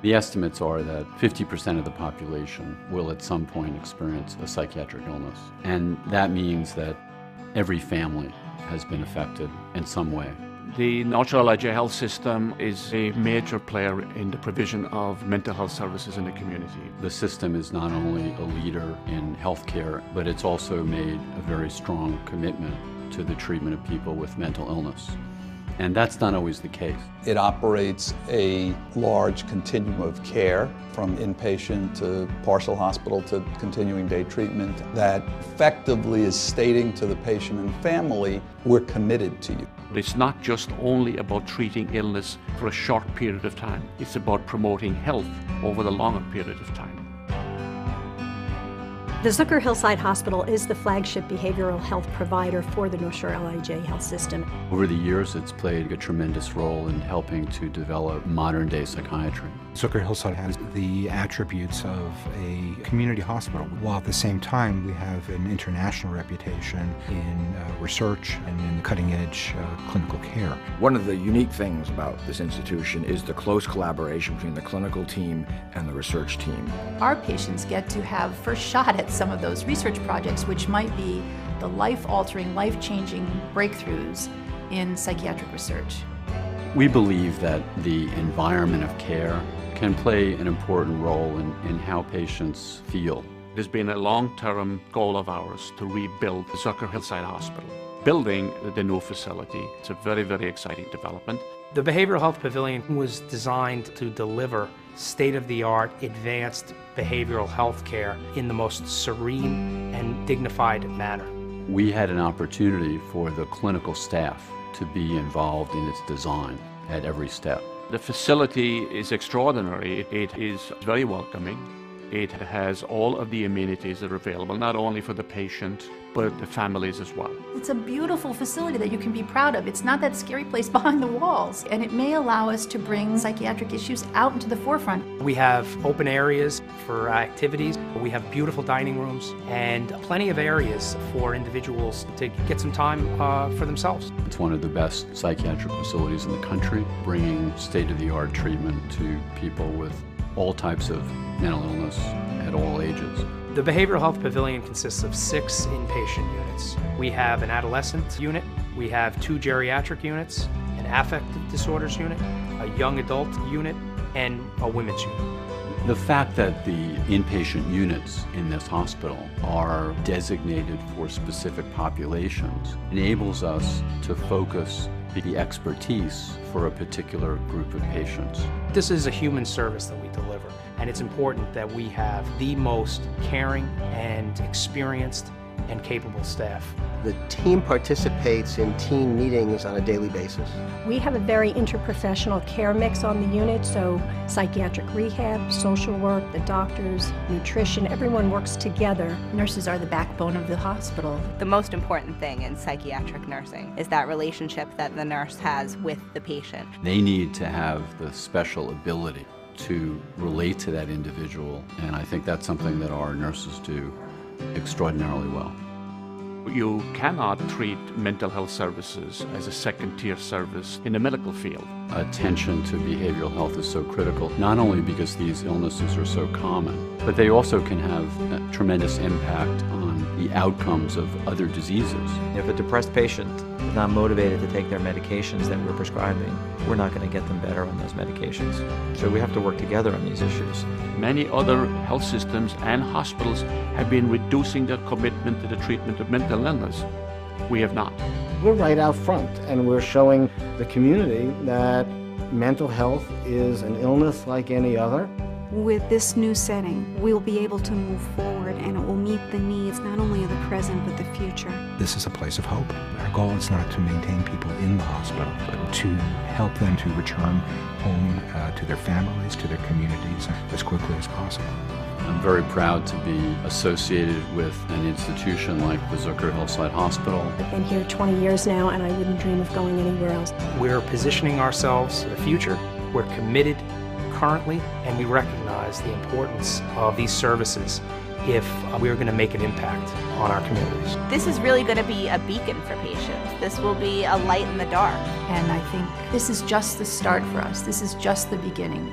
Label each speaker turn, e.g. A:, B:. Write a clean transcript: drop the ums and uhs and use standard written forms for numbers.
A: The estimates are that 50% of the population will at some point experience a psychiatric illness. And that means that every family has been affected in some way.
B: The North Shore-LIJ health system is a major player in the provision of mental health services in the community.
A: The system is not only a leader in healthcare, but it's also made a very strong commitment to the treatment of people with mental illness. And that's not always the case.
C: It operates a large continuum of care, from inpatient to partial hospital to continuing day treatment, that effectively is stating to the patient and family, we're committed to you.
B: It's not just only about treating illness for a short period of time. It's about promoting health over the longer period of time.
D: The Zucker Hillside Hospital is the flagship behavioral health provider for the North Shore-LIJ health system.
A: Over the years, it's played a tremendous role in helping to develop modern-day psychiatry.
E: Zucker Hillside has the attributes of a community hospital, while at the same time we have an international reputation in research and in cutting-edge clinical care.
F: One of the unique things about this institution is the close collaboration between the clinical team and the research team.
G: Our patients get to have first shot at some of those research projects, which might be the life-altering, life-changing breakthroughs in psychiatric research.
A: We believe that the environment of care can play an important role in how patients feel.
B: It has been a long-term goal of ours to rebuild the Zucker Hillside Hospital. Building the new facility, it's a very, very exciting development.
H: The Behavioral Health Pavilion was designed to deliver state-of-the-art, advanced behavioral health care in the most serene and dignified manner.
A: We had an opportunity for the clinical staff to be involved in its design at every step.
B: The facility is extraordinary. It is very welcoming. It has all of the amenities that are available, not only for the patient, but the families as well.
G: It's a beautiful facility that you can be proud of. It's not that scary place behind the walls, and it may allow us to bring psychiatric issues out into the forefront.
H: We have open areas for activities. We have beautiful dining rooms and plenty of areas for individuals to get some time for themselves.
A: It's one of the best psychiatric facilities in the country, bringing state-of-the-art treatment to people with all types of mental illness at all ages.
H: The Behavioral Health Pavilion consists of 6 inpatient units. We have an adolescent unit, we have 2 geriatric units, an affective disorders unit, a young adult unit, and a women's unit.
A: The fact that the inpatient units in this hospital are designated for specific populations enables us to focus the expertise for a particular group of patients.
H: This is a human service that we deliver, and it's important that we have the most caring and experienced and capable staff.
I: The team participates in team meetings on a daily basis.
D: We have a very interprofessional care mix on the unit, so psychiatric rehab, social work, the doctors, nutrition, everyone works together.
G: Nurses are the backbone of the hospital.
J: The most important thing in psychiatric nursing is that relationship that the nurse has with the patient.
A: They need to have the special ability to relate to that individual, and I think that's something that our nurses do extraordinarily well.
B: You cannot treat mental health services as a second-tier service in the medical field.
A: Attention to behavioral health is so critical, not only because these illnesses are so common, but they also can have a tremendous impact on the outcomes of other diseases.
K: If a depressed patient is not motivated to take their medications that we're prescribing, we're not going to get them better on those medications. So we have to work together on these issues.
B: Many other health systems and hospitals have been reducing their commitment to the treatment of mental illness. We have not.
L: We're right out front, and we're showing the community that mental health is an illness like any other.
M: With this new setting, we'll be able to move forward, and it will meet the needs not only of the present but the future.
E: This is a place of hope. Our goal is not to maintain people in the hospital, but to help them to return home to their families, to their communities as quickly as possible.
A: I'm very proud to be associated with an institution like the Zucker Hillside Hospital.
D: I've been here 20 years now, and I wouldn't dream of going anywhere else.
H: We're positioning ourselves for the future. We're committed currently, and we recognize the importance of these services if we're going to make an impact on our communities.
J: This is really going to be a beacon for patients. This will be a light in the dark.
G: And I think this is just the start for us. This is just the beginning.